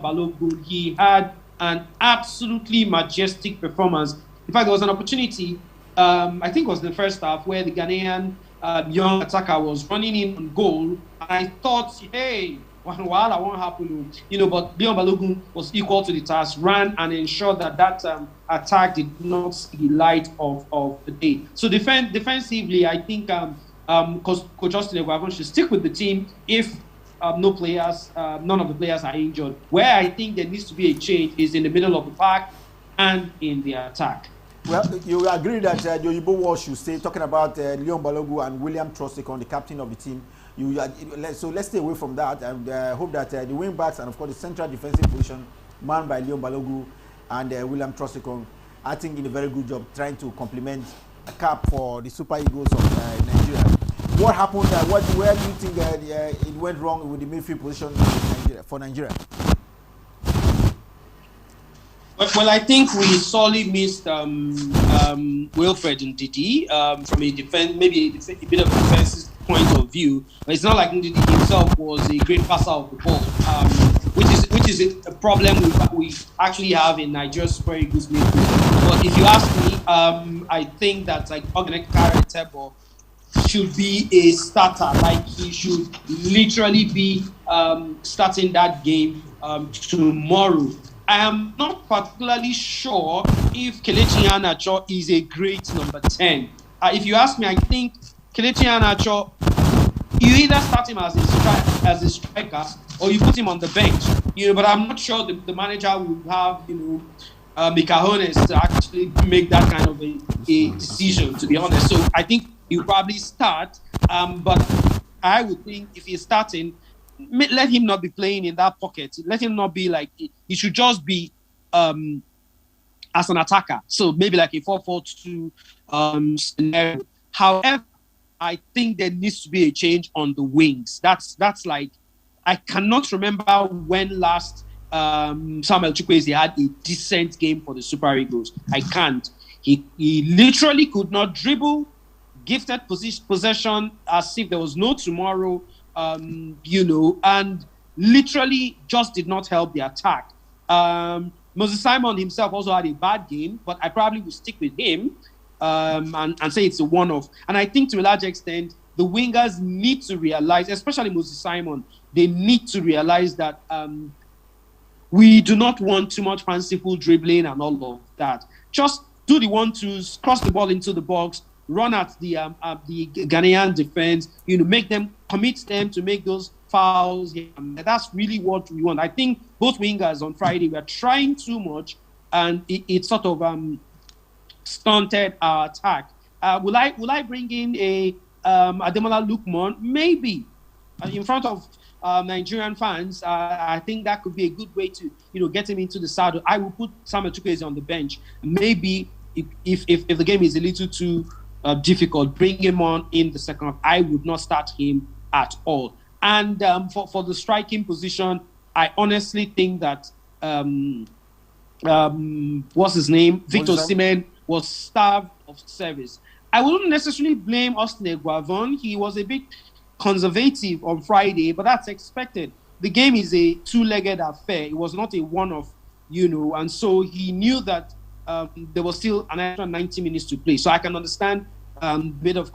Balogun. He had an absolutely majestic performance. In fact, there was an opportunity, I think it was in the first half, where the Ghanaian young attacker was running in on goal. And I thought, hey, while I won't happen, but Leon Balogun was equal to the task, ran and ensured that attack did not see the light of the day. So defensively, I think Coach Austin Eguavon should stick with the team if none of the players are injured. Where I think there needs to be a change is in the middle of the park and in the attack. Well, you agree that Yoyibo Walsh should stay, talking about Leon Balogun and William Trostikon, the captain of the team. So let's stay away from that and hope that the wing backs and, of course, the central defensive position manned by Leon Balogun and William Trostikon, I think, in a very good job trying to complement a cap for the Super Eagles of Nigeria. What happened? Where do you think it went wrong with the midfield position for Nigeria? Well, I think we sorely missed Wilfred Ndidi from a defense, maybe a bit of a defensive point of view. But it's not like Ndidi himself was a great passer of the ball, which is a problem we actually have in Nigeria's Super Eagles midfield. But if you ask me, I think that like Ogenekare Tebo should be a starter. Like he should literally be starting that game tomorrow. I am not particularly sure if Kelechi Iheanacho is a great number 10. If you ask me, I think Kelechi Iheanacho, you either start him as a striker or you put him on the bench. But I'm not sure the manager would have Mikahones to actually make that kind of a decision, to be honest. So I think he'll probably start, but I would think if he's starting, let him not be playing in that pocket. Let him not be like, he should just be as an attacker. So maybe like a 4-4-2 scenario. However, I think there needs to be a change on the wings. That's like, I cannot remember when last Samuel Chukwueze had a decent game for the Super Eagles. I can't. He literally could not dribble, gifted possession as if there was no tomorrow. And literally just did not help the attack. Moses Simon himself also had a bad game, but I probably will stick with him and say it's a one-off. And I think to a large extent, the wingers need to realize, especially Moses Simon, they need to realize that we do not want too much fanciful dribbling and all of that. Just do the 1-2s, cross the ball into the box, run at the Ghanaian defense, commit them to make those fouls. And that's really what we want. I think both wingers on Friday were trying too much, and it sort of stunted our attack. Will I bring in a Ademola Lookman? Maybe in front of Nigerian fans. I think that could be a good way to get him into the saddle. I will put Samuel Chukwueze on the bench. Maybe if the game is a little too difficult, bring him on in the second half. I would not start him at all. And for the striking position, I honestly think that what's his name? Victor Osimhen was starved of service. I wouldn't necessarily blame Austin Eguavon. He was a bit conservative on Friday, but that's expected. The game is a two-legged affair. It was not a one-off, and so he knew that there was still an extra 90 minutes to play. So I can understand a bit of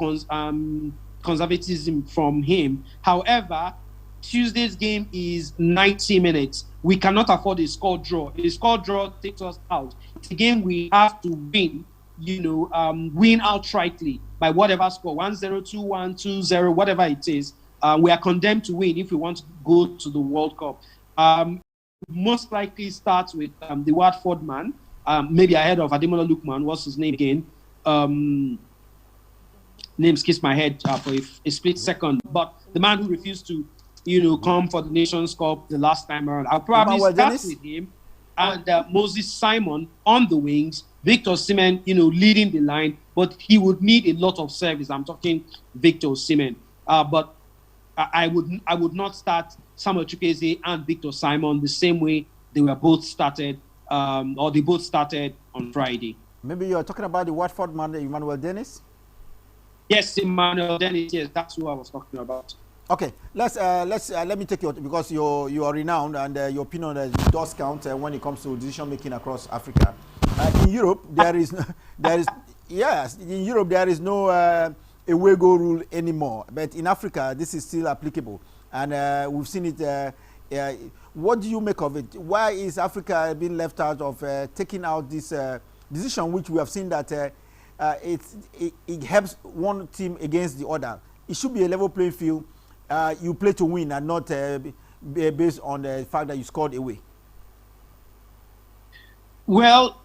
conservatism from him. However, Tuesday's game is 90 minutes. We cannot afford a score draw. A score draw takes us out. It's a game we have to win, win outrightly by whatever score, 1-0, 2-1, 2-0, whatever it is. We are condemned to win if we want to go to the World Cup. Most likely starts with the Watford man, maybe ahead of Ademola Lookman. What's his name again? Names kiss my head for a split second. But the man who refused to, come for the Nations Cup the last time around, I'll probably start with him. And Moses Simon on the wings, Victor Osimhen, leading the line, but he would need a lot of service. I'm talking Victor Osimhen. But I would not start Samuel Chukwueze and Victor Simon the same way they were both started, or they both started on Friday. Maybe you're talking about the Watford man, Emmanuel Dennis? Yes, Emmanuel Dennis. Yes, that's who I was talking about. Okay, let me take your, because you are renowned and your opinion does count when it comes to decision making across Africa. In Europe, there is there is yes, in Europe there is no away goal rule anymore. But in Africa, this is still applicable, and we've seen it. What do you make of it? Why is Africa being left out of taking out this decision, which we have seen that it helps one team against the other? It should be a level playing field. You play to win and not based on the fact that you scored away. Well,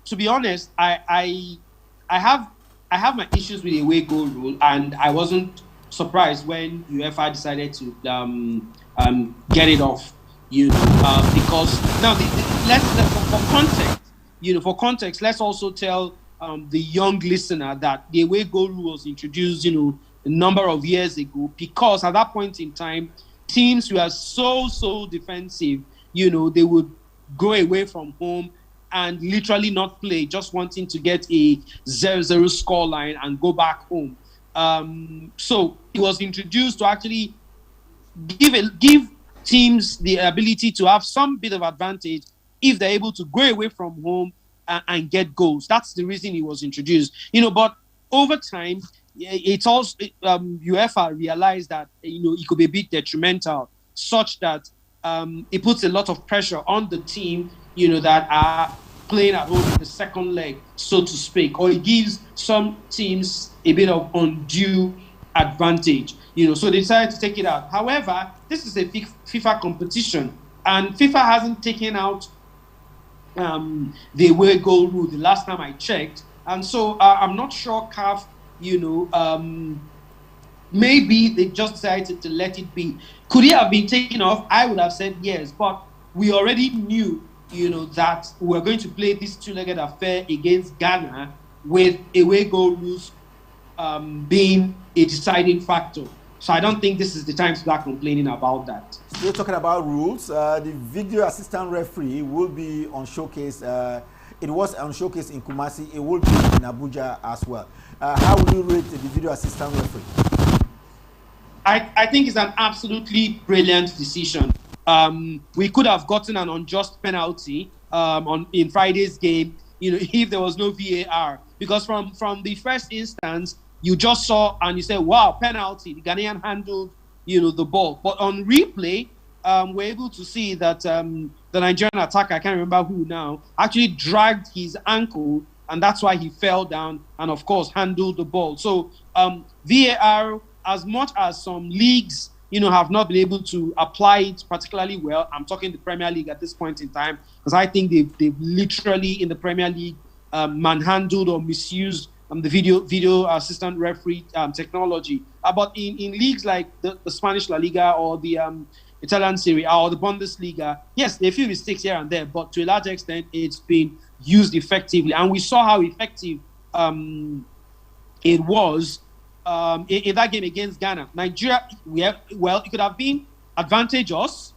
to be honest, I have my issues with the away goal rule, and I wasn't surprised when UEFA decided to get it off. Because now for context, for context, let's also tell the young listener that the away goal rule was introduced, a number of years ago, because at that point in time, teams were so defensive, they would go away from home and literally not play, just wanting to get a 0-0 scoreline and go back home. So it was introduced to actually give teams the ability to have some bit of advantage if they're able to go away from home and get goals. That's the reason it was introduced. But over time, it's also UEFA realized that it could be a bit detrimental, such that it puts a lot of pressure on the team that are playing at home in the second leg, so to speak, or it gives some teams a bit of undue advantage. So they decided to take it out. However, this is a FIFA competition, and FIFA hasn't taken out the away goal rule the last time I checked, and so I'm not sure CAF. Maybe they just decided to let it be. Could it have been taken off? I would have said yes, but we already knew, that we're going to play this two-legged affair against Ghana with away goal rules being a deciding factor. So I don't think this is the time to start complaining about that. Still talking about rules, the video assistant referee will be on showcase. It was on showcase in Kumasi. It will be in Abuja as well. How would you rate the video assistant referee? I think it's an absolutely brilliant decision. We could have gotten an unjust penalty in Friday's game, if there was no VAR, because from the first instance, you just saw and you said, "Wow, penalty!" The Ghanaian handled, the ball, but on replay, we're able to see that the Nigerian attacker, I can't remember who now, actually dragged his ankle, and that's why he fell down and, of course, handled the ball. So VAR, as much as some leagues, have not been able to apply it particularly well, I'm talking the Premier League at this point in time, because I think they've literally in the Premier League manhandled or misused the video assistant referee technology. But in leagues like the Spanish La Liga or the Italian Serie A or the Bundesliga, yes, there are a few mistakes here and there, but to a large extent, it's been used effectively. And we saw how effective it was in that game against Ghana. Nigeria, it could have been advantageous.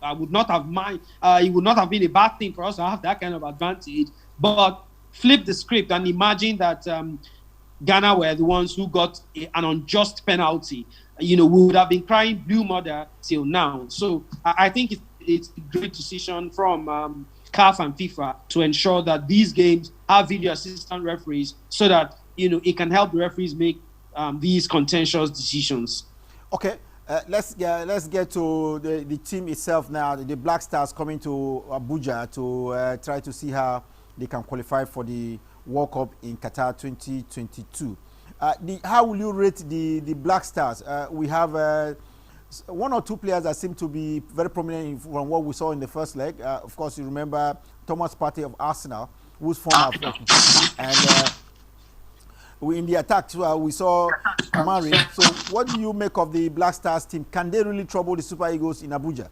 I would not have mind. It would not have been a bad thing for us to have that kind of advantage. But flip the script and imagine that Ghana were the ones who got an unjust penalty. We would have been crying blue mother till now. So I think it's a great decision from CAF and FIFA to ensure that these games have video assistant referees, so that it can help the referees make these contentious decisions. Okay, let's get to the team itself now. The Black Stars coming to Abuja to try to see how they can qualify for the World Cup in Qatar 2022. How will you rate the Black Stars? We have one or two players that seem to be very prominent from what we saw in the first leg. Of course, you remember Thomas Partey of Arsenal, who's former, and in the attack, we saw Mari. So what do you make of the Black Stars team? Can they really trouble the Super Eagles in Abuja?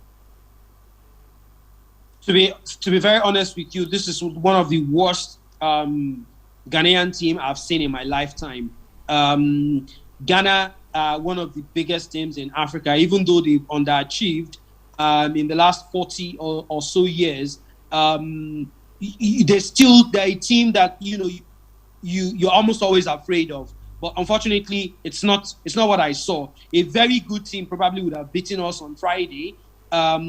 To be very honest with you, this is one of the worst Ghanaian team I've seen in my lifetime. Ghana are one of the biggest teams in Africa, even though they've underachieved in the last 40 or so years. They're a team that you're almost always afraid of. But unfortunately, it's not what I saw. A very good team probably would have beaten us on Friday. But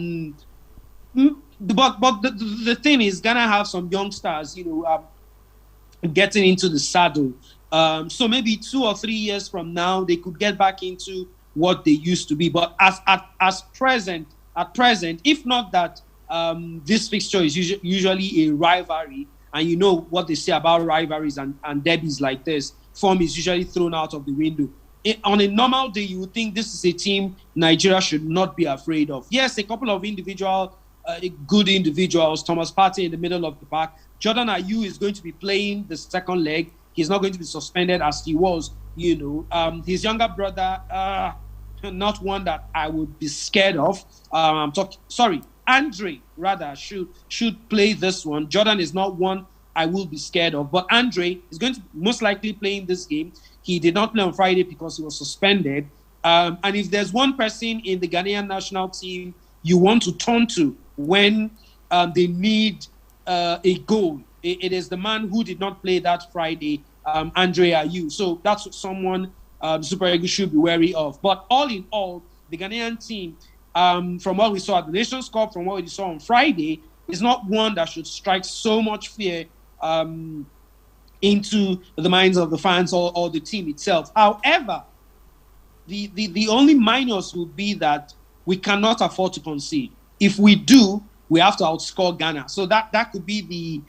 the thing is, Ghana have some young stars, getting into the saddle. So maybe 2 or 3 years from now, they could get back into what they used to be. But at present, if not that, this fixture is usually a rivalry, and you know what they say about rivalries and derbies like this. Form is usually thrown out of the window. On a normal day, you would think this is a team Nigeria should not be afraid of. Yes, a couple of good individuals, Thomas Partey in the middle of the pack. Jordan Ayew is going to be playing the second leg. He's not going to be suspended as he was, His younger brother, not one that I would be scared of. Andre rather should play this one. Jordan is not one I will be scared of, but Andre is going to most likely play in this game. He did not play on Friday because he was suspended. And if there's one person in the Ghanaian national team you want to turn to when they need a goal, it is the man who did not play that Friday, Andre Ayew. So that's someone Super Eagles should be wary of. But all in all, the Ghanaian team, from what we saw at the Nations Cup, from what we saw on Friday, is not one that should strike so much fear into the minds of the fans or the team itself. However, the only minus would be that we cannot afford to concede. If we do, we have to outscore Ghana. So that could be the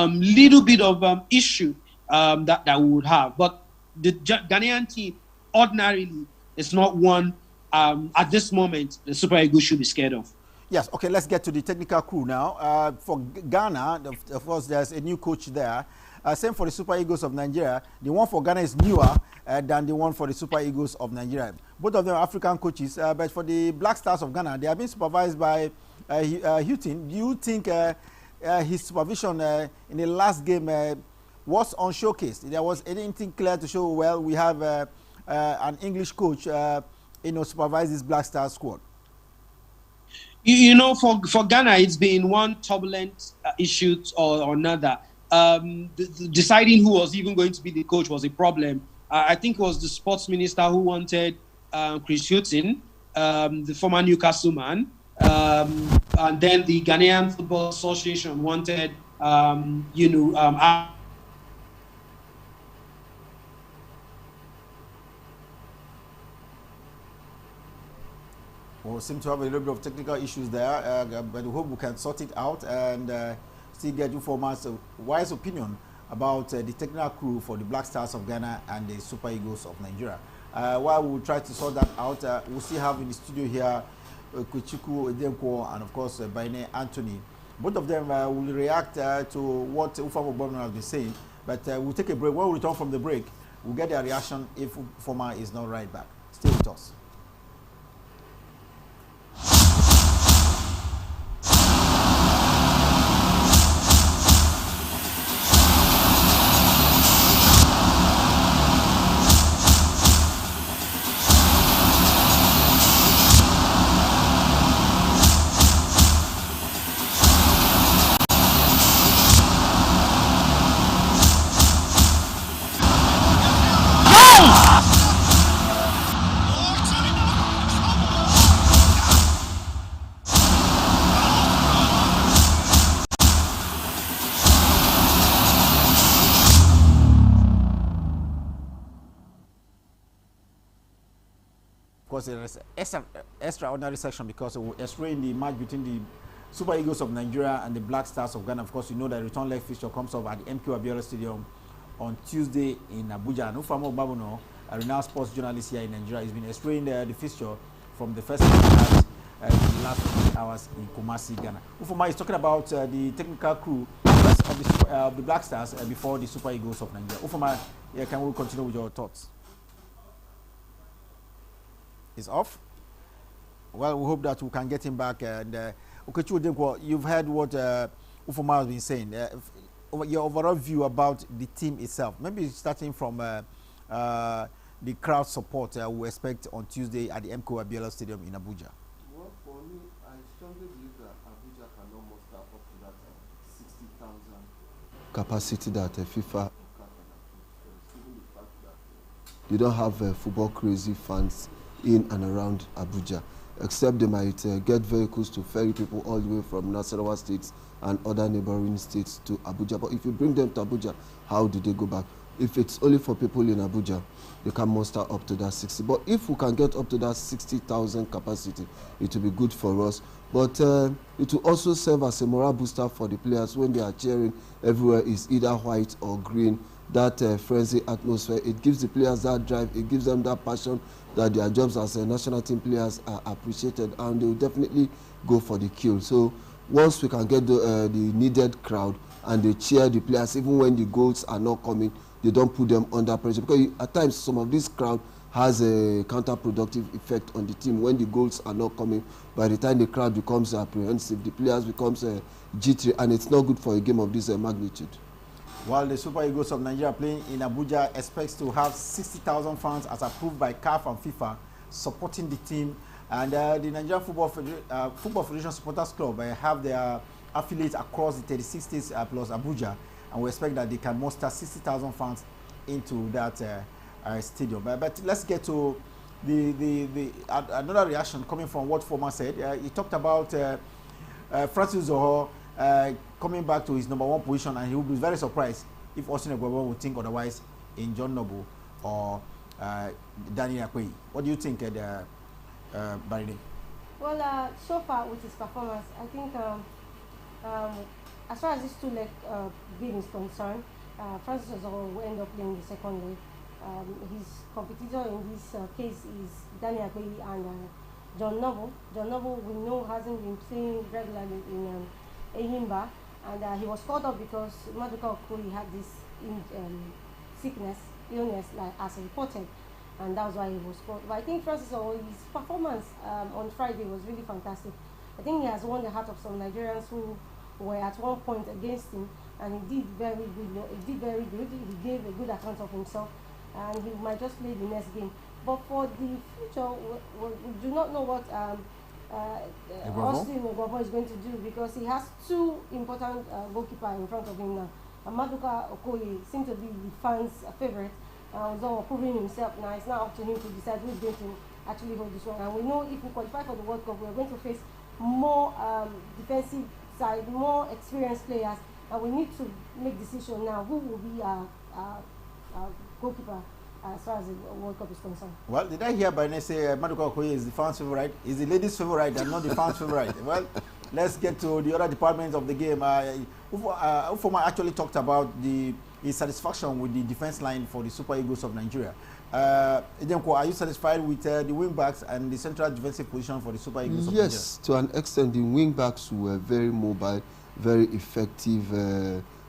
little bit of issue that we would have. But the Ghanaian team ordinarily is not one at this moment the Super Eagles should be scared of. Yes, okay, let's get to the technical crew now. For Ghana, of course, there's a new coach there. Same for the Super Eagles of Nigeria. The one for Ghana is newer than the one for the Super Eagles of Nigeria. Both of them are African coaches, but for the Black Stars of Ghana, they have been supervised by Houghton. Do you think his supervision in the last game was on showcase? There was anything clear to show, well, we have an English coach supervise this Black Stars squad? For Ghana, it's been one turbulent issue or another. Deciding who was even going to be the coach was a problem. I think it was the sports minister who wanted Chris Houghton, the former Newcastle man, and then the Ghanaian Football Association wanted, we seem to have a little bit of technical issues there, but we hope we can sort it out and still get you from us a wise opinion about the technical crew for the Black Stars of Ghana and the Super Eagles of Nigeria. While we'll try to sort that out, we'll still have in the studio here Kuchiku Edemko and of course Baine Anthony. Both of them will react to what Ufama Bono has been saying, but we'll take a break. When we return from the break, we'll get their reaction if Ufama is not right back. Stay with us. Because there is an extraordinary section because it will explain the match between the Super Eagles of Nigeria and the Black Stars of Ghana. Of course, you know that the return leg fixture comes up at the MQ Abiola Stadium on Tuesday in Abuja. And Ufamo Babono, a renowned sports journalist here in Nigeria, has been explaining the fixture from the first match in the last 3 hours in Kumasi, Ghana. Ufama is talking about the technical crew of the Black Stars before the Super Eagles of Nigeria. Ufama, can we continue with your thoughts? Is off. Well, we hope that we can get him back. And you've heard what Ufoma has been saying. Your overall view about the team itself. Maybe starting from the crowd support we expect on Tuesday at the MK Abiola Stadium in Abuja. Well, for me, I strongly believe that Abuja can almost start up to that 60,000 capacity that FIFA. you don't have football crazy fans in and around Abuja, except they might get vehicles to ferry people all the way from Nasarawa states and other neighboring states to Abuja. But if you bring them to Abuja, how do they go back? If it's only for people in Abuja, they can muster up to that 60. But if we can get up to that 60,000 capacity, it will be good for us. But it will also serve as a morale booster for the players when they are cheering everywhere is either white or green. That frenzy atmosphere, it gives the players that drive, it gives them that passion that their jobs as national team players are appreciated, and they will definitely go for the kill. So once we can get the needed crowd and they cheer the players even when the goals are not coming, they don't put them under pressure, because at times some of this crowd has a counterproductive effect on the team. When the goals are not coming, by the time the crowd becomes apprehensive, the players becomes jittery, and it's not good for a game of this magnitude. While the Super Eagles of Nigeria playing in Abuja expects to have 60,000 fans as approved by CAF and FIFA supporting the team, and the Nigerian Football Federation Supporters Club have their affiliates across the 36 states plus Abuja, and we expect that they can muster 60,000 fans into that stadium. But let's get to another reaction coming from what Former said. He talked about Francis Zoho coming back to his number one position, and he will be very surprised if Austin Eguavoen would think otherwise in John Noble or Daniel Akpeyi. What do you think, Barry? Well, so far with his performance, I think as far as this two-leg game is concerned, Francis Ozoro will end up playing the second leg. His competitor in this case is Daniel Akpeyi and John Noble. John Noble, we know, hasn't been playing regularly in Eyimba, and he was called up because Maduka Okoye had this illness, like as reported, and that was why he was called. But I think Francis his performance on Friday was really fantastic. I think he has won the heart of some Nigerians who were at one point against him, and he did very good. He did very good. He gave a good account of himself, and he might just play the next game. But for the future, we do not know what Austin Eguavoen is going to do, because he has two important goalkeepers in front of him now. Maduka Okoye seems to be the fans' favorite, although proving himself now. It's now up to him to decide who's going to actually hold this one. And we know if we qualify for the World Cup, we're going to face more defensive side, more experienced players, and we need to make decision now who will be our goalkeeper as far as the World Cup is concerned. Well, did I hear Barney say Maduka Okoye is the fans' favorite? Is the ladies' favorite and not the fans' favorite? Well, let's get to the other departments of the game. Ufoma actually talked about his satisfaction with the defense line for the Super Eagles of Nigeria. Edenko, are you satisfied with the wing backs and the central defensive position for the Super Eagles of Nigeria? Yes, to an extent. The wing backs were very mobile, very effective.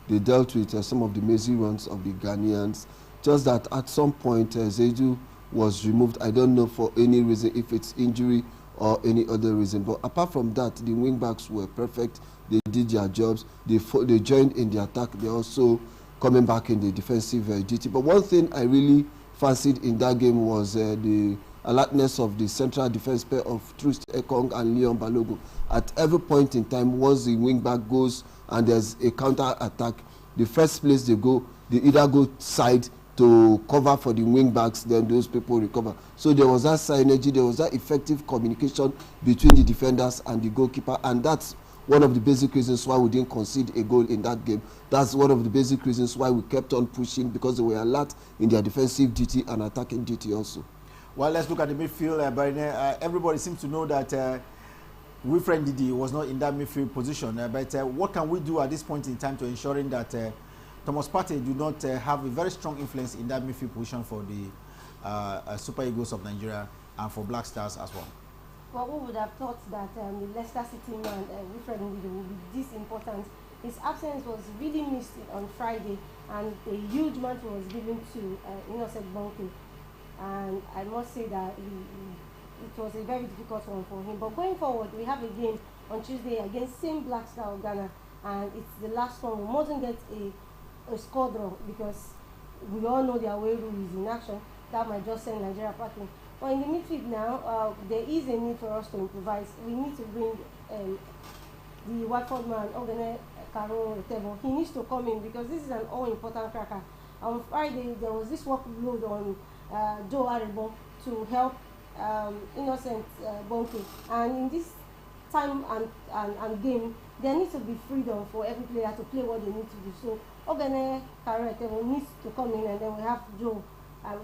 They dealt with some of the mazy runs of the Ghanaians. Just that at some point, Zeju was removed. I don't know for any reason, if it's injury or any other reason. But apart from that, the wing backs were perfect. They did their jobs. They joined in the attack. They also coming back in the defensive duty. But one thing I really fancied in that game was the alertness of the central defense pair of Trust Ekong and Leon Balogun. At every point in time, once the wing back goes and there's a counter attack, the first place they go, they either go side to cover for the wing backs, then those people recover. So there was that synergy, there was that effective communication between the defenders and the goalkeeper, and that's one of the basic reasons why we didn't concede a goal in that game. That's one of the basic reasons why we kept on pushing, because they were alert in their defensive duty and attacking duty also. Well, let's look at the midfield. Everybody seems to know that Wilfred Ndidi was not in that midfield position. But what can we do at this point in time to ensuring that Thomas Partey do not have a very strong influence in that midfield position for the Super Eagles of Nigeria and for Black Stars as well? Well, who would have thought that the Leicester City man, Wilfred Ndidi, would be this important? His absence was really missed on Friday, and a huge mantle was given to Innocent Bonke. And I must say that it was a very difficult one for him. But going forward, we have a game on Tuesday against same Black Star of Ghana, and it's the last one. We mustn't get a score draw, because we all know their way rule is in action. That might just send Nigeria packing. But in the midfield now, there is a need for us to improvise. We need to bring the Watford man, Ogene Karo Tebo. He needs to come in, because this is an all-important cracker. On Friday, there was this workload on Joe Aribo to help Innocent Bonke. And in this time and game, there needs to be freedom for every player to play what they need to do. So Ogene Karete needs to come in, and then we have Joe,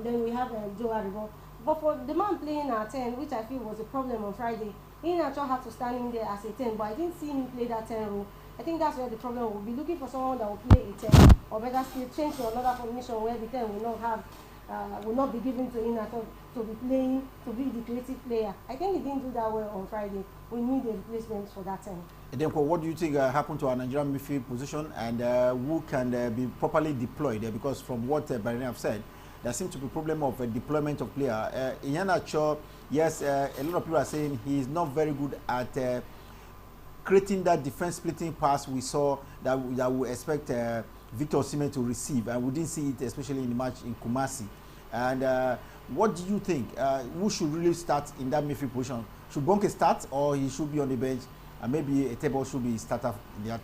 then we have Joe Aribo. But for the man playing at 10, which I feel was a problem on Friday, he actually had to stand in there as a 10, but I didn't see him play that 10 role. I think that's where the problem will be, looking for someone that will play a 10, or better still change to another formation where the 10 will not have will not be given to him at all, to be playing, to be the creative player. I think he didn't do that well on Friday. We need a replacement for that 10. Demko, what do you think happened to our Nigerian midfield position, and who can be properly deployed? Because from what Barine have said, there seems to be a problem of deployment of player. Iheanacho, yes, a lot of people are saying he is not very good at creating that defense splitting pass we saw that we expect Victor Osimhen to receive, and we didn't see it, especially in the match in Kumasi. And what do you think? Who should really start in that midfield position? Should Bonke start, or he should be on the bench, and maybe a table should be starter in that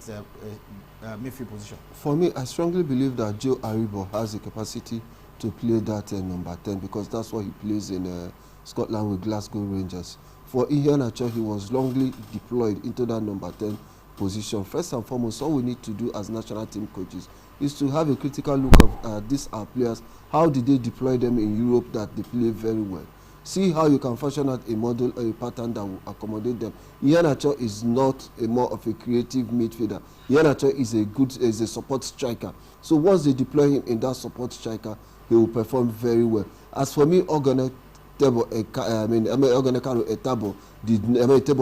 midfield position? For me, I strongly believe that Joe Aribo has the capacity to play that number 10, because that's what he plays in Scotland with Glasgow Rangers. For Iheanacho, he was longly deployed into that number 10 position. First and foremost, all we need to do as national team coaches is to have a critical look of these our players. How did they deploy them in Europe that they play very well? See how you can fashion out a model or a pattern that will accommodate them. Iheanacho is not more of a creative midfielder. Iheanacho is a support striker. So once they deploy him in that support striker, he will perform very well. As for me, Ogene Etabo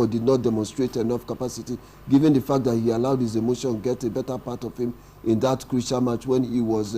did not demonstrate enough capacity, given the fact that he allowed his emotion get a better part of him in that crucial match when he was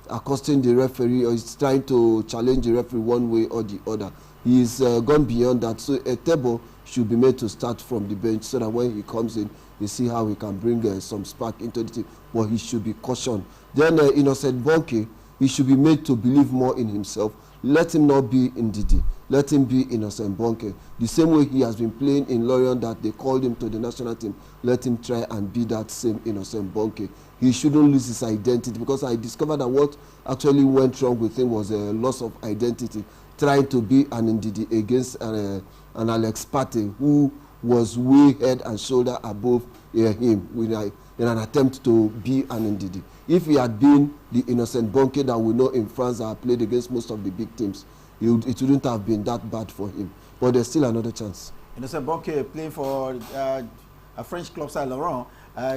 accosting the referee, or he's trying to challenge the referee one way or the other. He's gone beyond that. So Etabo should be made to start from the bench, so that when he comes in, you see how he can bring some spark into the team. But he should be cautioned. Then Innocent Bonke, he should be made to believe more in himself. Let him not be in Didi. Let him be Innocent Bonke. The same way he has been playing in Lorient, that they called him to the national team. Let him try and be that same Innocent Bonke. He shouldn't lose his identity, because I discovered that what actually went wrong with him was a loss of identity, trying to be an Ndidi against an Alex Partey, who was way head and shoulder above him in an attempt to be an Ndidi. If he had been the Innocent Bonke that we know in France that played against most of the big teams, it wouldn't have been that bad for him. But there's still another chance. Innocent Bonke playing for a French club, Saint Laurent,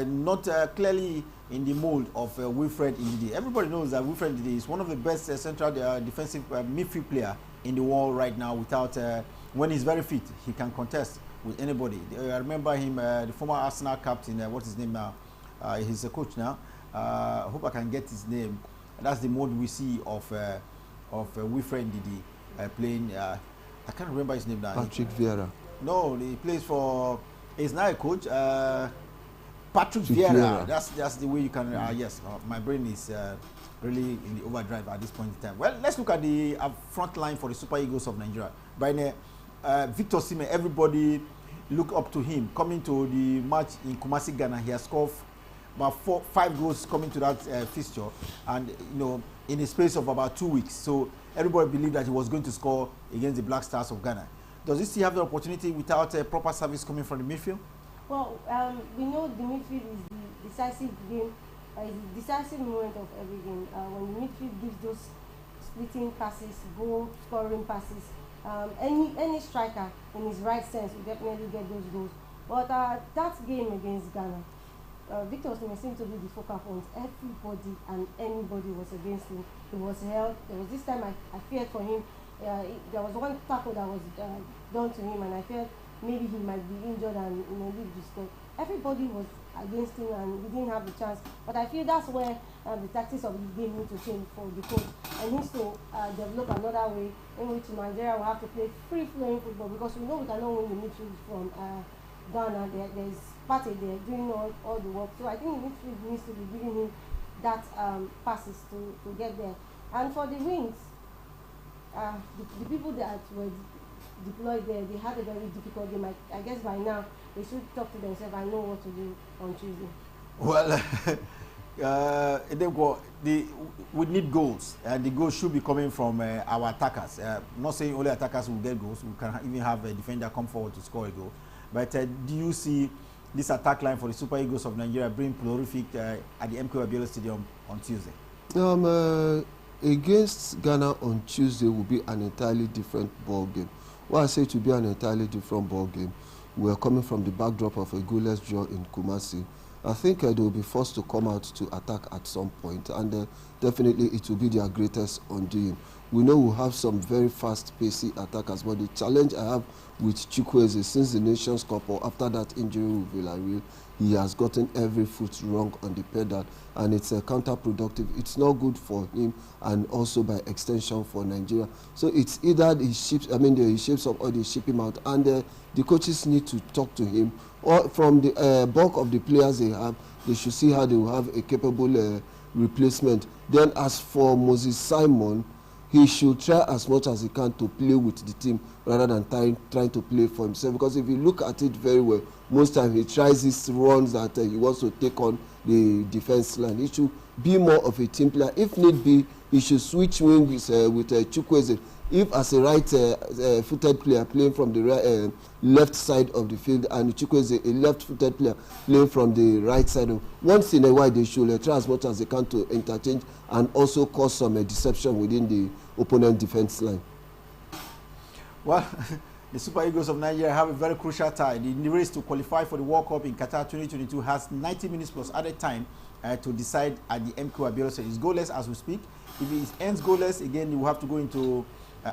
not clearly in the mold of Wilfred Ndidi. Everybody knows that Wilfred Ndidi is one of the best central defensive midfield player in the world right now. Without when he's very fit, he can contest with anybody. I remember him, the former Arsenal captain. What's his name now? He's a coach now. I hope I can get his name. That's the mode we see of Wilfred Ndidi playing. I can't remember his name now. Patrick Vieira. No, he plays for. He's now a coach. Patrick Vieira. That's the way you can. Yes, my brain is really in the overdrive at this point in time. Well, let's look at the front line for the Super Eagles of Nigeria. By Victor Osimhen, everybody look up to him. Coming to the match in Kumasi, Ghana, he has scored about 5 goals coming to that fixture, and in a space of about 2 weeks. So everybody believed that he was going to score against the Black Stars of Ghana. Does he still have the opportunity without a proper service coming from the midfield? Well, we know the midfield is the decisive game, the decisive moment of every game. When the midfield gives those splitting passes, goal scoring passes, any striker in his right sense will definitely get those goals. But that game against Ghana, Victor Osimhen seemed to be the focal point. Everybody and anybody was against him. He was held. There was this time I feared for him. There was one tackle that was done to him, and I felt maybe he might be injured and leave the squad. Everybody was against him, and he didn't have the chance. But I feel that's where the tactics of the game need to change for the coach. And needs to develop another way in which Nigeria will have to play free-flowing football, because we know we cannot win the midfield from Ghana. There's Partey there doing all the work. So I think the midfield needs to be giving him that passes to get there. And for the wings, the people that were deployed there, they had a very difficult game. I guess by now they should talk to themselves and know what to do on Tuesday. Well, the we need goals, and the goals should be coming from our attackers. Not saying only attackers will get goals. We can even have a defender come forward to score a goal. But do you see this attack line for the Super Eagles of Nigeria being prolific at the MKO Abiola Stadium on Tuesday? Against Ghana on Tuesday will be an entirely different ball game. Why I say it will be an entirely different ball game, we are coming from the backdrop of a goalless draw in Kumasi. I think they will be forced to come out to attack at some point, and definitely it will be their greatest undoing. We know we have some very fast, pacey attackers, but the challenge I have with Chukwueze since the Nations Cup or after that injury with Villarreal, he has gotten every foot wrong on the pedal, and it's counterproductive. It's not good for him, and also by extension for Nigeria. So it's either he ships up or they ship him out, and the coaches need to talk to him, or from the bulk of the players they have, they should see how they will have a capable replacement. Then as for Moses Simon, he should try as much as he can to play with the team rather than trying to play for himself. Because if you look at it very well, most time he tries his runs that he wants to take on the defense line. He should be more of a team player. If need be, he should switch wings with Chukwueze. If as a right-footed player playing from the left side of the field, and Chukwueze a left-footed player playing from the right side, once in a while they should try as much as they can to interchange and also cause some deception within the opponent defense line. Well, the Super Eagles of Nigeria have a very crucial tie. The race to qualify for the World Cup in Qatar 2022 has 90 minutes plus added time to decide at the MKO Abiola Stadium. It's goalless as we speak. If it ends goalless, again, you will have to go into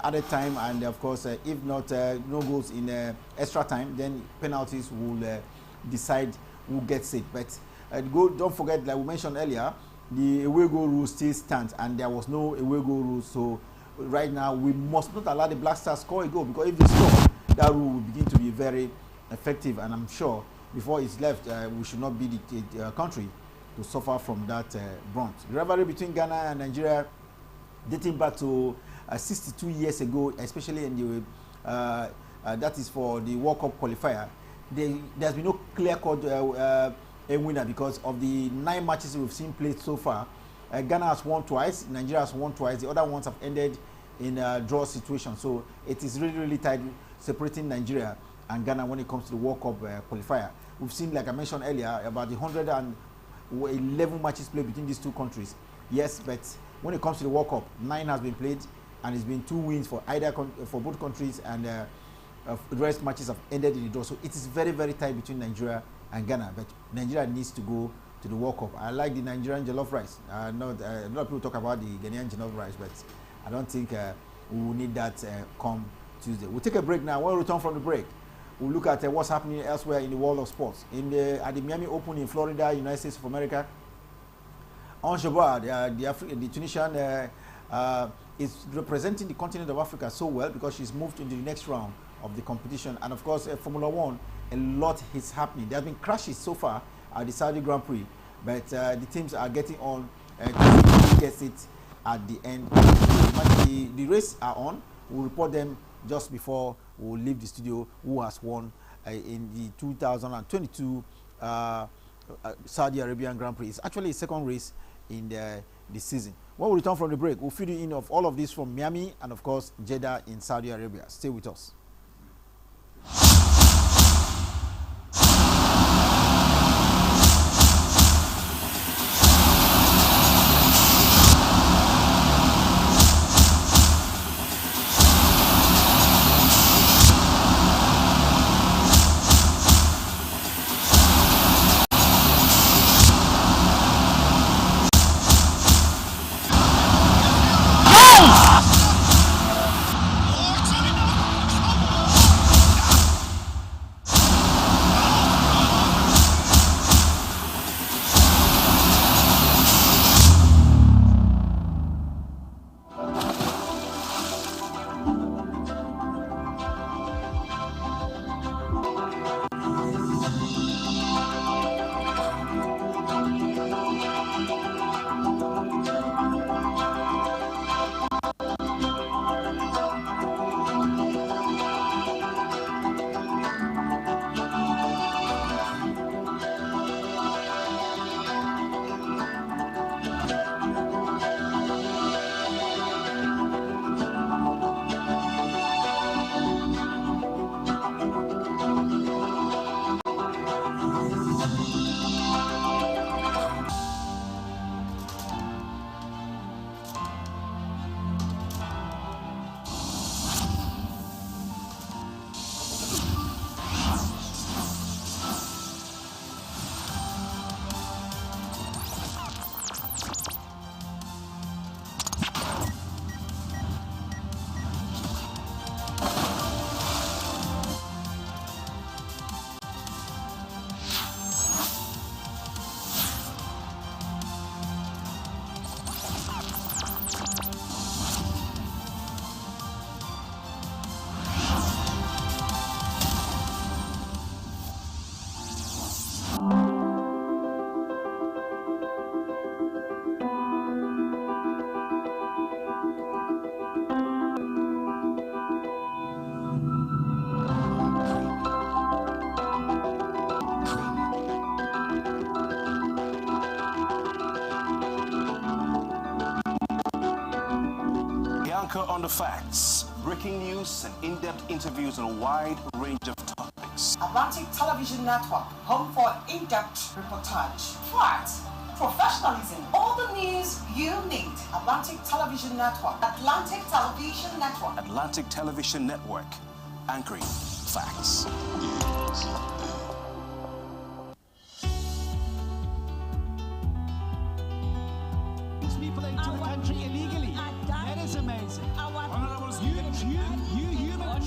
added time, and of course, if not no goals in extra time, then penalties will decide who gets it. But don't forget, like we mentioned earlier, the away goal rule still stands, and there was no away goal rule. So right now, we must not allow the Black Stars score a goal, because if they score, that rule will begin to be very effective. And I'm sure before it's left, we should not be the country to suffer from that brunt. The rivalry between Ghana and Nigeria, dating back to 62 years ago, especially in the that is for the World Cup qualifier, there's been no clear-cut a winner because of the 9 matches we've seen played so far. Ghana has won twice, Nigeria has won twice. The other ones have ended in a draw situation. So it is really, really tight separating Nigeria and Ghana when it comes to the World Cup qualifier. We've seen, like I mentioned earlier, about the 111 matches played between these two countries. Yes, but when it comes to the World Cup, 9 has been played, and it's been 2 wins for for both countries, and the rest matches have ended in the draw. So it is very, very tight between Nigeria and Ghana. But Nigeria needs to go to the World Cup. I like the Nigerian jollof rice. A lot of people talk about the Ghanaian jollof rice, but I don't think we will need that come Tuesday. We'll take a break now. When we return from the break, we'll look at what's happening elsewhere in the world of sports. At the Miami Open in Florida, United States of America, on Jabbar, the Tunisian is representing the continent of Africa so well because she's moved into the next round of the competition. And of course, Formula One, a lot is happening. There have been crashes so far at the Saudi Grand Prix, but the teams are getting on to see who gets it at the end. The race are on. We'll report them just before we'll leave the studio who has won in the 2022 Saudi Arabian Grand Prix. It's actually a second race in the season. When we return from the break, we'll feed you in of all of this from Miami and of course Jeddah in Saudi Arabia. Stay with us. anchor on the facts, breaking news and in-depth interviews on a wide range of topics. Atlantic Television Network, home for in-depth reportage, facts, professionalism, all the news you need. Atlantic Television Network. Atlantic Television Network. Atlantic Television Network, anchoring facts. People into the country illegally. That is amazing. You human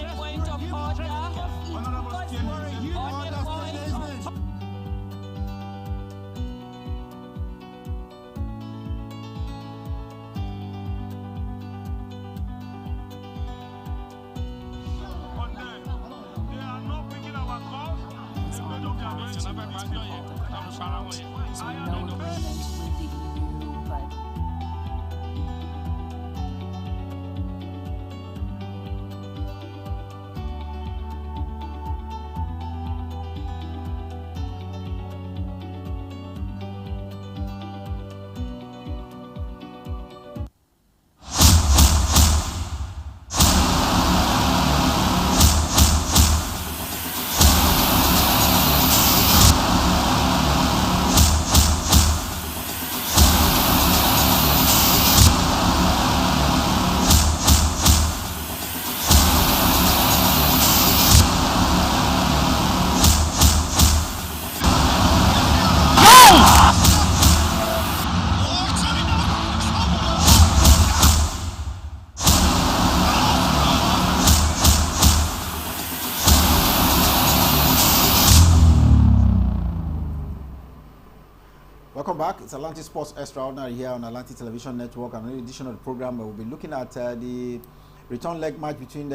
Welcome back. It's Atlantic Sports Extraordinary here on Atlantic Television Network, and in addition of the program, we'll be looking at the return leg match between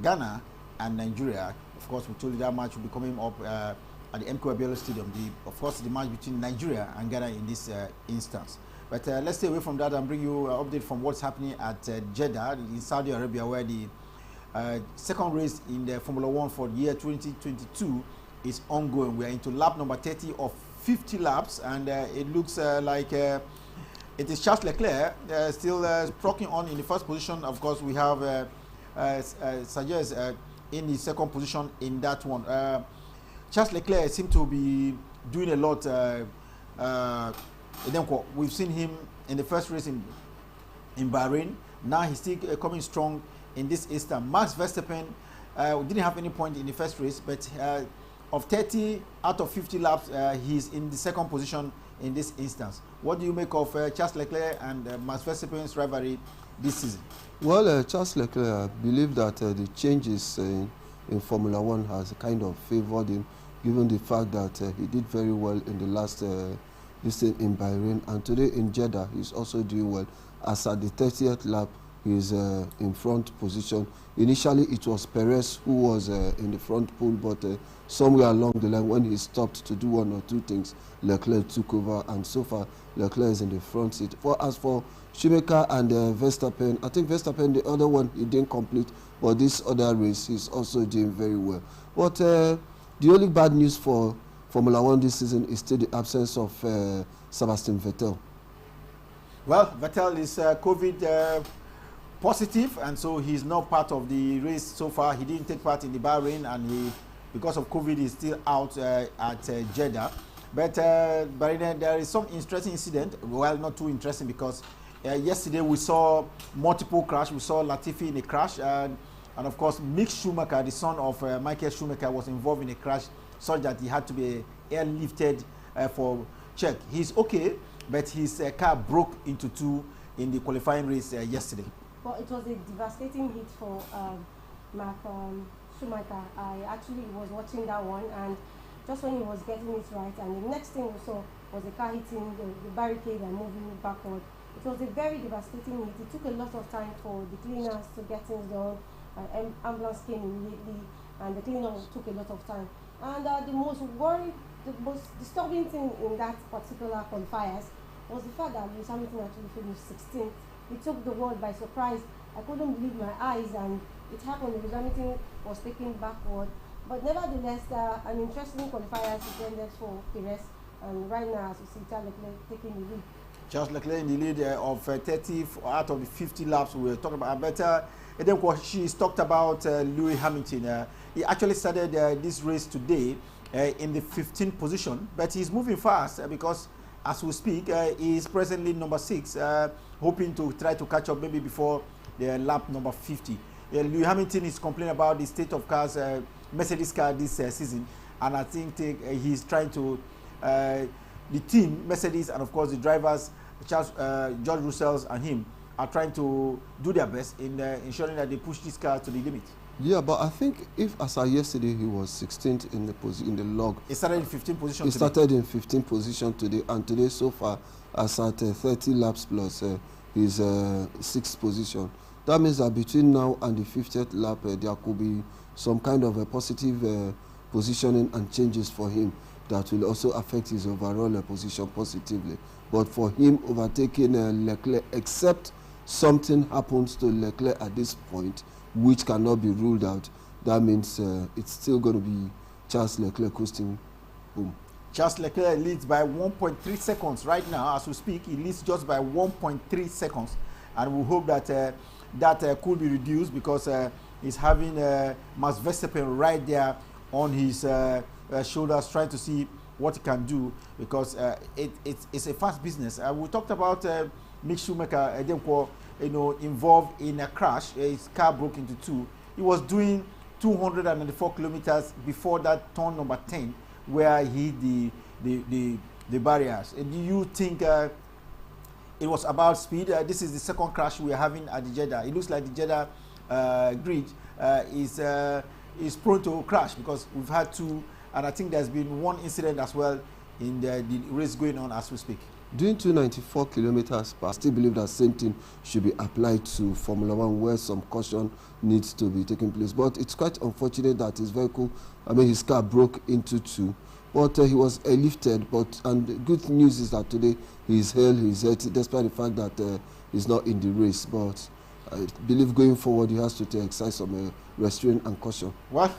Ghana and Nigeria. Of course, we told you that match will be coming up at the MK Abiola Stadium. Of course, the match between Nigeria and Ghana in this instance. But let's stay away from that and bring you an update from what's happening at Jeddah in Saudi Arabia, where the second race in the Formula One for the year 2022 is ongoing. We are into lap number 30 of 50 laps, and it looks like it is Charles Leclerc still trucking on in the first position. Of course, we have Sanchez in the second position in that one. Charles Leclerc seems to be doing a lot. We've seen him in the first race in Bahrain. Now he's still coming strong in this Eastern. Max Verstappen didn't have any point in the first race, but of 30 out of 50 laps, he's in the second position in this instance. What do you make of Charles Leclerc and Max Verstappen's rivalry this season? Well, Charles Leclerc, I believe that the changes in Formula One has kind of favored him, given the fact that he did very well in the last listing in Bahrain, and today in Jeddah he's also doing well. As at the 30th lap, he's in front position. Initially, it was Perez who was in the front pool, but somewhere along the line, when he stopped to do one or two things, Leclerc took over, and so far, Leclerc is in the front seat. As for Schumacher and Verstappen, I think Verstappen, the other one, he didn't complete, but this other race, he's also doing very well. But the only bad news for Formula One this season is still the absence of Sebastian Vettel. Well, Vettel is COVID positive, and so he's not part of the race so far. He didn't take part in the Bahrain, and he, because of COVID, is still out at Jeddah. But there is some interesting incident. Well, not too interesting, because yesterday we saw multiple crash. We saw Latifi in a crash, and of course Mick Schumacher, the son of Michael Schumacher, was involved in a crash such that he had to be airlifted for check. He's okay, but his car broke into two in the qualifying race yesterday. Well, it was a devastating hit for Mark Schumacher. I actually was watching that one, and just when he was getting it right, and the next thing we saw was the car hitting the barricade and moving backward. It was a very devastating hit. It took a lot of time for the cleaners to get things done. Ambulance came immediately, and the cleaners took a lot of time. And the most disturbing thing in that particular qualifiers was the fact that Lewis Hamilton actually finished 16th. It took the world by surprise. I couldn't believe my eyes, and it happened. Lewis Hamilton was taken backward. But nevertheless, an interesting qualifier ended for Perez, and right now, as you see, Charles Leclerc taking the lead. Charles Leclerc in the lead of 30 out of the 50 laps we were talking about. Better, and then she's talked about Lewis Hamilton. He actually started this race today in the 15th position, but he's moving fast because as we speak, he is presently number 6, hoping to try to catch up maybe before the lap number 50. Lewis Hamilton is complaining about the state of cars, Mercedes car this season, and I think he's trying to, the team, Mercedes, and of course the drivers, George Russell and him, are trying to do their best in ensuring that they push this car to the limit. Yeah, but I think if, as of yesterday, he was 16th in the log. He started in 15th position. He started in 15th position today, and today so far, as at 30 laps plus, he's 6th position. That means that between now and the 50th lap, there could be some kind of a positive positioning and changes for him that will also affect his overall position positively. But for him overtaking Leclerc, except something happens to Leclerc at this point, which cannot be ruled out, that means it's still going to be Charles Leclerc coasting home. Charles Leclerc leads by 1.3 seconds right now. As we speak, he leads just by 1.3 seconds. And we hope that that could be reduced because he's having Max Verstappen right there on his shoulders, trying to see what he can do, because it's a fast business. We talked about Mick Schumacher, involved in a crash. His car broke into two. He was doing 294 kilometers before that turn number 10, where he hit the barriers. Do you think it was about speed? This is the second crash we are having at the Jeddah. It looks like the Jeddah grid is prone to crash because we've had two, and I think there's been one incident as well in the race going on as we speak. Doing 294 kilometers per, I still believe that same thing should be applied to Formula One, where some caution needs to be taking place. But it's quite unfortunate that his vehicle, his car broke into two. But he was airlifted. And the good news is that today he's healthy, despite the fact that he's not in the race. But I believe going forward, he has to exercise some restraint and caution. What?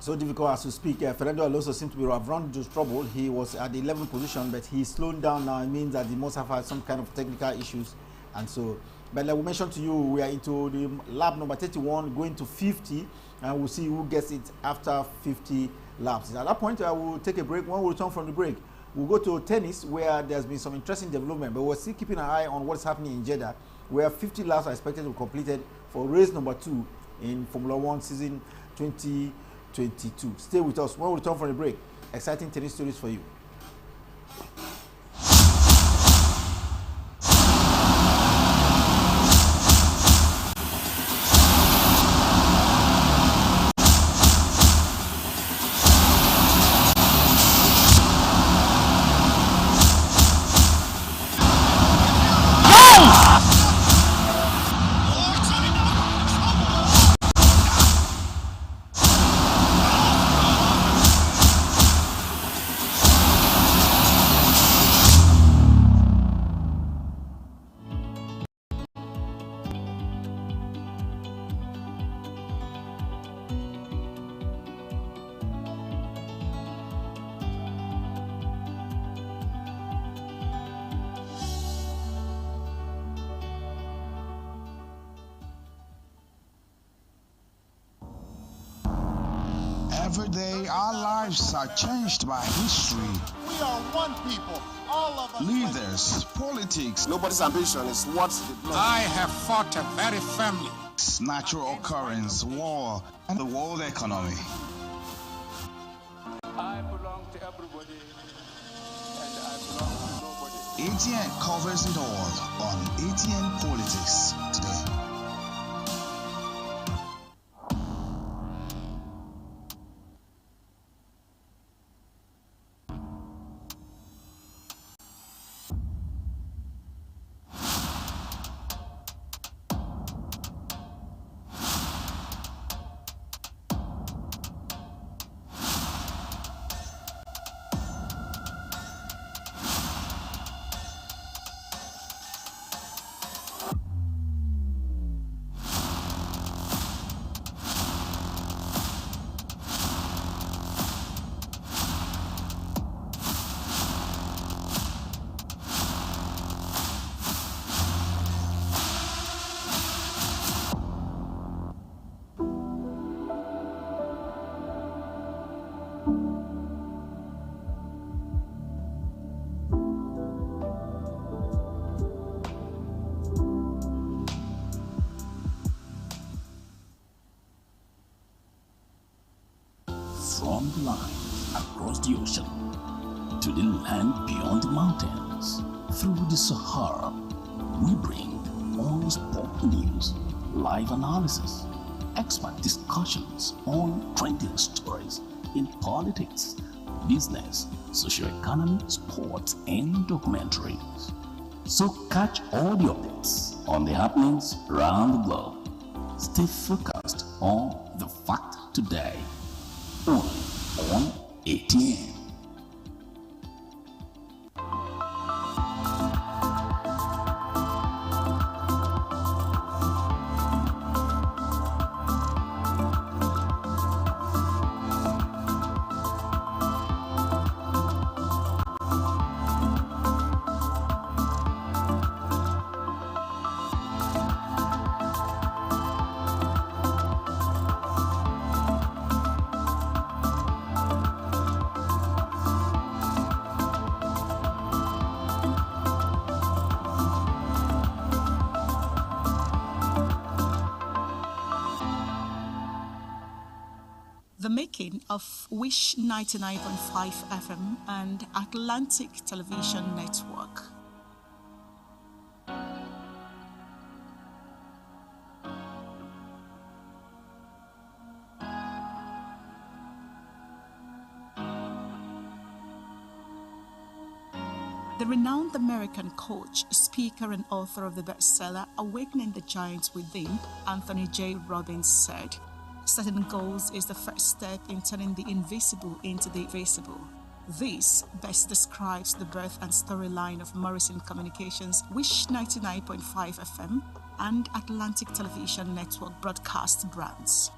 So difficult as we speak. Fernando Alonso seems to be have run into trouble. He was at the 11th position, but he's slowing down now. It means that he must have had some kind of technical issues. And so, but like we mentioned to you, we are into the lap number 31, going to 50, and we'll see who gets it after 50 laps. At that point, I will take a break. When we return from the break, we'll go to tennis, where there's been some interesting development, but we're still keeping an eye on what's happening in Jeddah, where 50 laps are expected to be completed for race number 2 in Formula One season 2022. Stay with us. When we return from the break, exciting tennis stories for you. Every day, our lives are changed by history. We are one people, all of us. Leaders, politics. Nobody's ambition is what I have fought very firmly. Natural occurrence, war, and the world economy. I belong to everybody, and I belong to nobody. ATN covers it all on ATN Politics today. and beyond the mountains. Through the Sahara, we bring all sport news, live analysis, expert discussions on trending stories in politics, business, socio-economy, sports, and documentaries. So catch all the updates on the happenings around the globe. Stay focused on the fact today. Only on ATN. The making of Wish 99.5 FM and Atlantic Television Network. The renowned American coach, speaker, and author of the bestseller Awakening the Giants Within, Anthony J. Robbins, said, "Setting goals is the first step in turning the invisible into the visible." This best describes the birth and storyline of Morrison Communications' Wish 99.5 FM and Atlantic Television Network broadcast brands.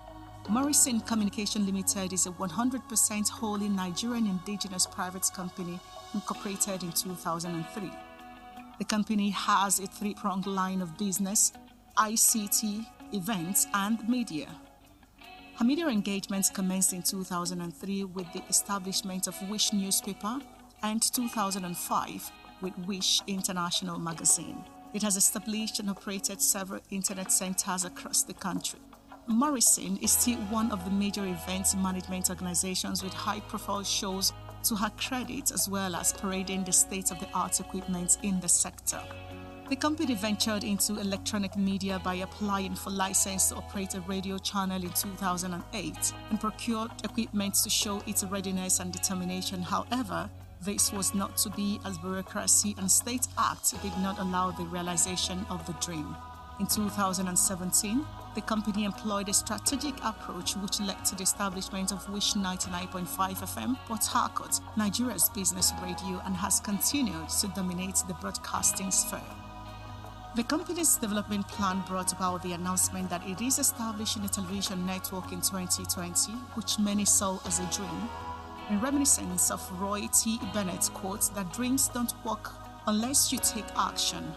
Morrison Communication Limited is a 100% wholly Nigerian indigenous private company incorporated in 2003. The company has a three-pronged line of business: ICT, events, and media. Her media engagements commenced in 2003 with the establishment of Wish newspaper and 2005 with Wish International magazine. It has established and operated several internet centers across the country. Morrison is still one of the major events management organizations with high-profile shows to her credit, as well as parading the state-of-the-art equipment in the sector. The company ventured into electronic media by applying for license to operate a radio channel in 2008 and procured equipment to show its readiness and determination. However, this was not to be, as bureaucracy and state act did not allow the realization of the dream. In 2017, the company employed a strategic approach which led to the establishment of Wish 99.5 FM, Port Harcourt, Nigeria's business radio, and has continued to dominate the broadcasting sphere. The company's development plan brought about the announcement that it is establishing a television network in 2020, which many saw as a dream, in reminiscence of Roy T. Bennett's quote that dreams don't work unless you take action.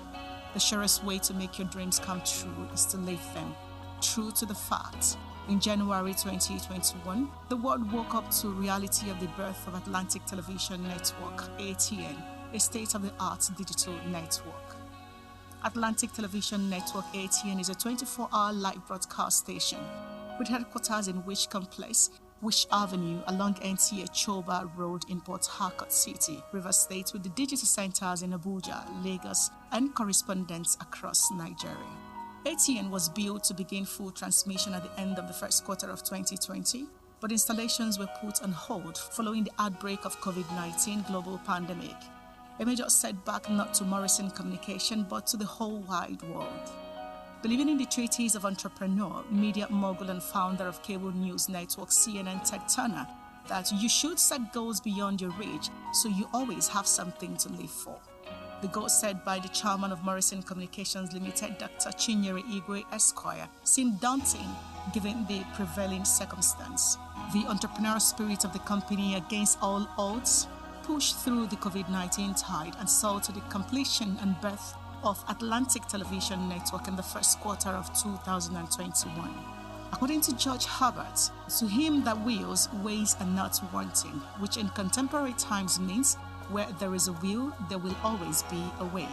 The surest way to make your dreams come true is to live them. True to the fact, in January 2021, the world woke up to reality of the birth of Atlantic Television Network, ATN, a state-of-the-art digital network. Atlantic Television Network, ATN, is a 24-hour live broadcast station with headquarters in Wish Complex, Wish Avenue along NTA Choba Road in Port Harcourt City, Rivers State, with the digital centers in Abuja, Lagos, and correspondents across Nigeria. ATN was built to begin full transmission at the end of the first quarter of 2020, but installations were put on hold following the outbreak of COVID-19 global pandemic, a major setback not to Morrison Communication but to the whole wide world. Believing in the treatise of entrepreneur, media mogul, and founder of cable news network CNN, Ted Turner, that you should set goals beyond your reach so you always have something to live for. The goal set by the chairman of Morrison Communications Limited, Dr. Chinyere Igwe Esquire, seemed daunting given the prevailing circumstance. The entrepreneurial spirit of the company, against all odds, pushed through the COVID-19 tide and saw to the completion and birth of Atlantic Television Network in the first quarter of 2021. According to George Herbert, to him that wills, ways are not wanting, which in contemporary times means where there is a will, there will always be a way.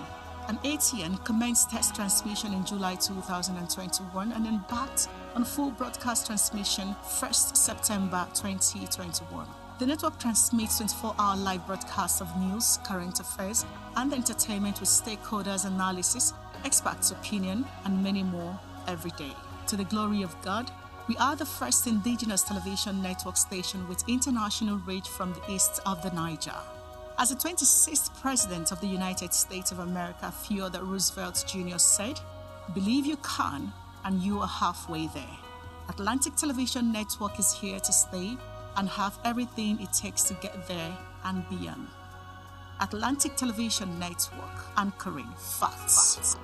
An ATN commenced test transmission in July 2021 and embarked on full broadcast transmission 1st September 2021. The network transmits 24-hour live broadcasts of news, current affairs, and entertainment with stakeholders' analysis, experts' opinion, and many more every day. To the glory of God, we are the first indigenous television network station with international reach from the east of the Niger. As the 26th President of the United States of America, Theodore Roosevelt Jr. said, "Believe you can, and you are halfway there." Atlantic Television Network is here to stay and have everything it takes to get there and beyond. Atlantic Television Network, anchoring facts.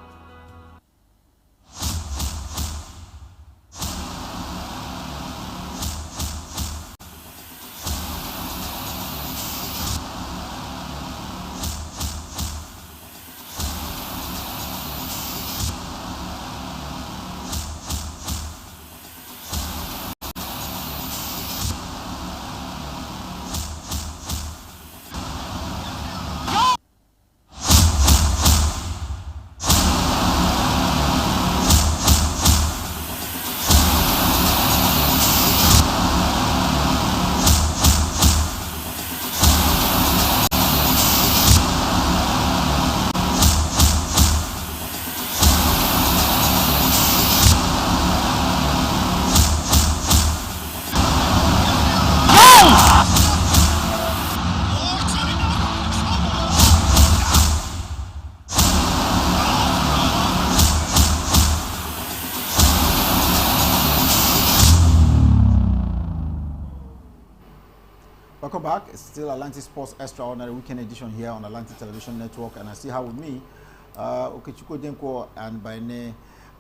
Welcome back. It's still Atlantic Sports Extraordinary Weekend Edition here on Atlantic Television Network, and I still have with me Okechukwu Denko and Baine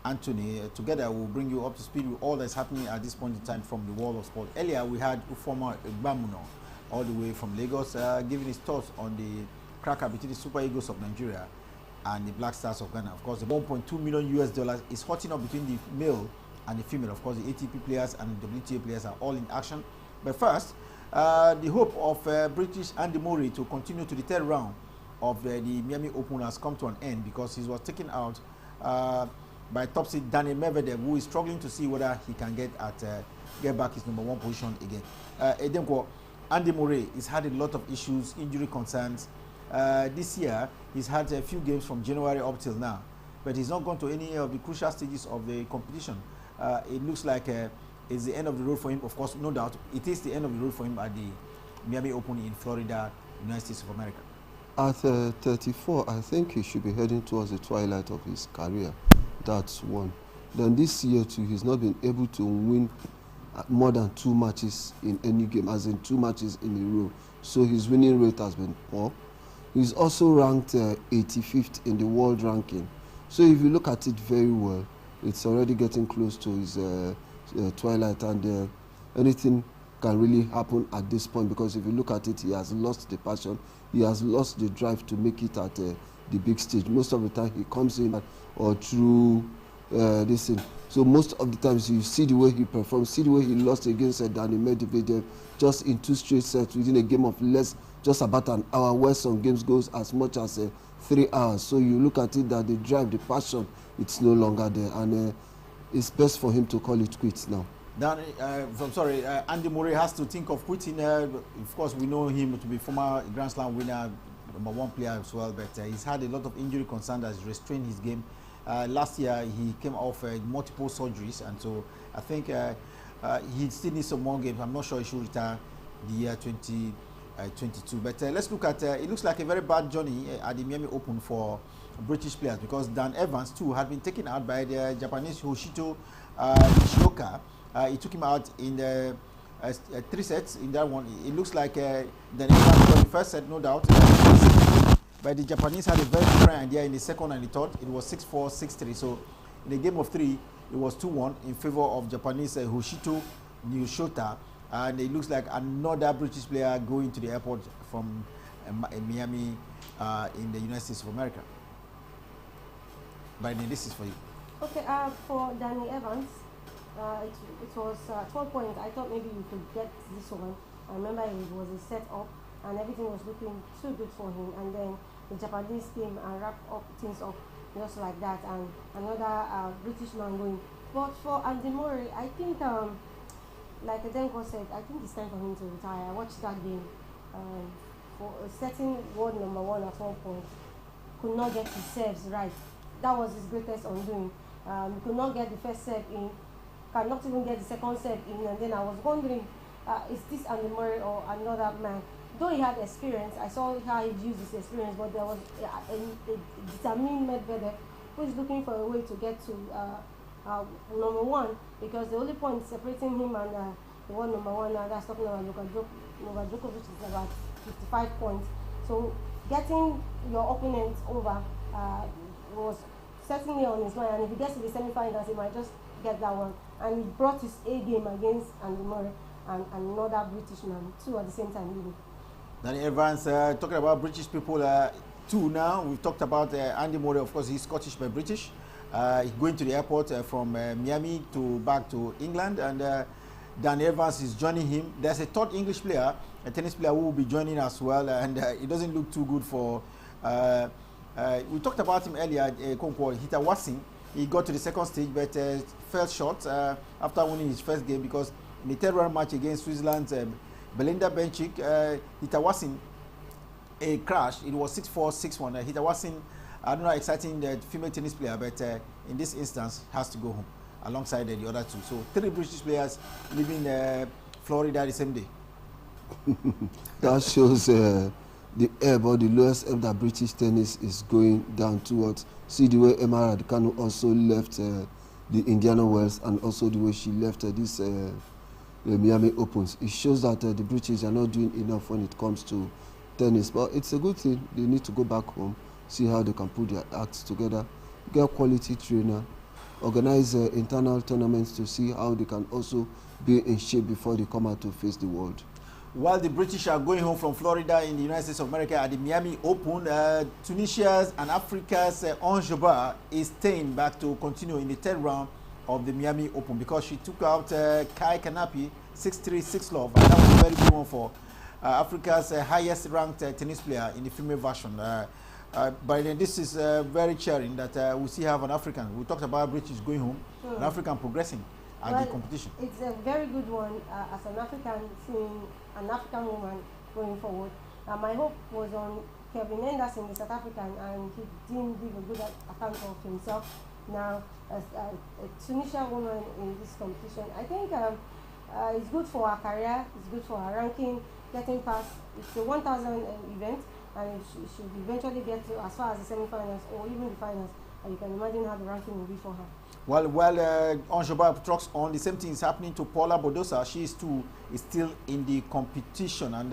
Anthony. Together we'll bring you up to speed with all that's happening at this point in time from the world of sport. Earlier we had Ufoma Igbamuno all the way from Lagos giving his thoughts on the cracker between the Super Eagles of Nigeria and the Black Stars of Ghana. Of course, the $1.2 million is hotting up between the male and the female. Of course, the ATP players and the WTA players are all in action. But first, the hope of British Andy Murray to continue to the third round of the Miami Open has come to an end because he was taken out by top seed Daniel Medvedev, who is struggling to see whether he can get back his number one position again. Edenko, Andy Murray has had a lot of issues, injury concerns. This year, he's had a few games from January up till now, but he's not gone to any of the crucial stages of the competition. It looks like it's the end of the road for him. Of course, no doubt, it is the end of the road for him at the Miami Open in Florida, United States of America. At 34, I think he should be heading towards the twilight of his career. That's one. Then this year too, he's not been able to win more than 2 matches in any game, as in 2 matches in a row. So his winning rate has been poor. He's also ranked 85th in the world ranking. So if you look at it very well, it's already getting close to his twilight, and anything can really happen at this point, because if you look at it, he has lost the passion, he has lost the drive to make it at the big stage. Most of the time he comes in or through this thing. So most of the times you see the way he performs, see the way he lost against Daniel Medvedev just in 2 straight sets within a game of just about an hour, where some games goes as much as 3 hours. So you look at it that the drive, the passion, it's no longer there, and it's best for him to call it quits now. Andy Murray has to think of quitting. Of course, we know him to be former Grand Slam winner, number 1 player as well, but he's had a lot of injury concern that has restrained his game. Last year, he came off multiple surgeries, and so I think he still needs some more games. I'm not sure he should retire the year 2022. But let's look at it. Looks like a very bad journey at the Miami Open for British players, because Dan Evans too had been taken out by the Japanese Hoshito Nishioka. He took him out in the 3 sets in that one. It looks like Dan Evans got the first set, no doubt. But the Japanese had a very different idea in the second and the third. It was 6-4, 6-3. So in the game of 3, it was 2-1 in favor of Japanese Hoshito Nishioka. And it looks like another British player going to the airport from Miami in the United States of America. But this is for you. Okay, for Danny Evans, it was 12 points. I thought maybe you could get this one. I remember it was a set-up and everything was looking too good for him. And then the Japanese came and wrapped up things up just like that. And another British man going. But for Andy Murray, I think like Adenko said, I think it's time for him to retire. I watched that game. For setting world number one at one point, could not get his serves right. That was his greatest undoing. He could not get the first serve in, cannot even get the second serve in, and then I was wondering, is this Andy Murray or another man? Though he had experience, I saw how he used his experience, but there was a determined Medvedev who is looking for a way to get to number one, because the only point separating him and the one number one, that's talking about Novak Djokovic, is about 55 points. So getting your opponent over was certainly on his mind, and if he gets to the semi-finals, he might just get that one. And he brought his A game against Andy Murray and another British man, two at the same time, really. Danny Evans, talking about British people, two now. We've talked about Andy Murray, of course, he's Scottish but British. He's going to the airport from Miami back to England, and Dan Evans is joining him. There's a third English player, a tennis player, who will be joining as well, and it doesn't look too good for. We talked about him earlier, Hita Watson. He got to the second stage, but fell short after winning his first game, because in the third round match against Switzerland's Belinda Bencic, Hita Watson crashed. It was 6-4, 6-1. Hita Watson, I don't know how exciting the female tennis player, but in this instance has to go home alongside the other two. So 3 British players leaving Florida the same day. That shows the ebb, or the lowest ebb, that British tennis is going down towards. See the way Emma Raducanu also left the Indiana Wells, and also the way she left this the Miami Opens. It shows that the British are not doing enough when it comes to tennis. But it's a good thing. They need to go back home, see how they can put their acts together, get a quality trainer, organize internal tournaments to see how they can also be in shape before they come out to face the world. While the British are going home from Florida in the United States of America at the Miami Open, Tunisia's and Africa's Ons Jabeur is staying back to continue in the third round of the Miami Open, because she took out Kai Kanapi 6-3, 6-love, and that was a very good one for Africa's highest ranked tennis player in the female version. But then this is very cheering that we still have an African. We talked about British going home, an African progressing at the competition. It's a very good one as an African, seeing an African woman going forward. My hope was on Kevin Anderson, the South African, and he didn't give a good account of himself. Now, as a Tunisian woman in this competition, I think it's good for her career, it's good for her ranking, getting past. It's a 1,000 event, and it should eventually get to as far as the semi-finals or even the finals. And you can imagine how the ranking will be for her. Well, Ons Jabeur trucks on, the same thing is happening to Paula Bodosa. She is still in the competition. And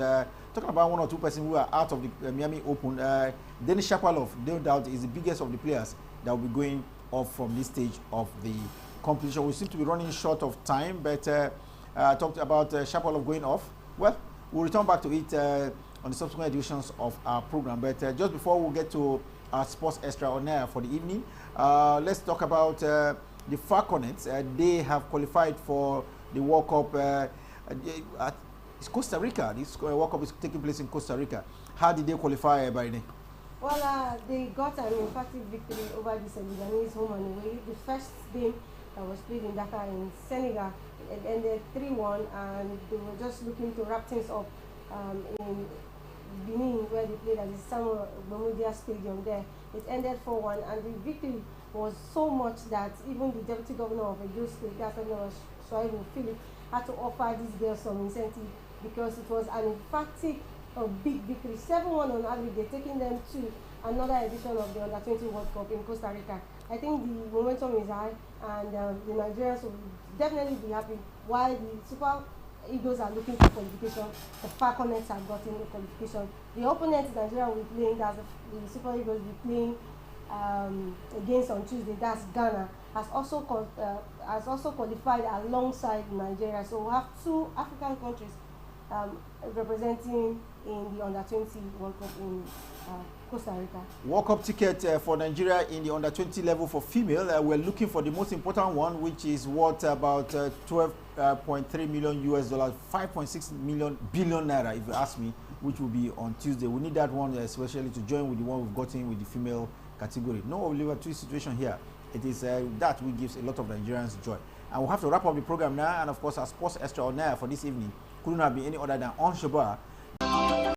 talking about one or two persons who are out of the Miami Open, Denis Shapovalov, no doubt, is the biggest of the players that will be going off from this stage of the competition. We seem to be running short of time, but talked about Shapovalov going off. Well, we'll return back to it on the subsequent editions of our program. But just before we get to our Sports Extra on air for the evening, let's talk about the Falconets. They have qualified for the World Cup. It's Costa Rica. This World Cup is taking place in Costa Rica. How did they qualify, Barine? Well, they got an emphatic victory over the Senegalese home and away. The first game that was played in Dakar in Senegal, it ended 3-1, and they were just looking to wrap things up in Benin, where they played at the Samuel Bamudia Stadium there. It ended 4-1, and the victory was so much that even the deputy governor of Edo State, that's Shoaibu Philip, had to offer these girls some incentive, because it was an emphatic, big victory. 7-1 on aggregate, taking them to another edition of the Under-20 World Cup in Costa Rica. I think the momentum is high, and the Nigerians will definitely be happy. While the Super Eagles are looking for qualification, the Falconets have gotten the qualification. The opponent Nigeria will be playing, that's the Super Eagles will be playing against on Tuesday, that's Ghana, has also qualified alongside Nigeria. So we'll have 2 African countries representing in the Under-20 World Cup in Costa Rica. World Cup ticket for Nigeria in the Under-20 level for female. We're looking for the most important one, which is worth about 12.3 million US dollars, 5.6 billion naira, if you ask me, which will be on Tuesday. We need that one especially to join with the one we've gotten with the female category. No Oliver Twist situation here It is that which gives a lot of Nigerians joy. And we'll have to wrap up the program now. And of course, our sports extraordinaire for this evening couldn't have been any other than On Shabba,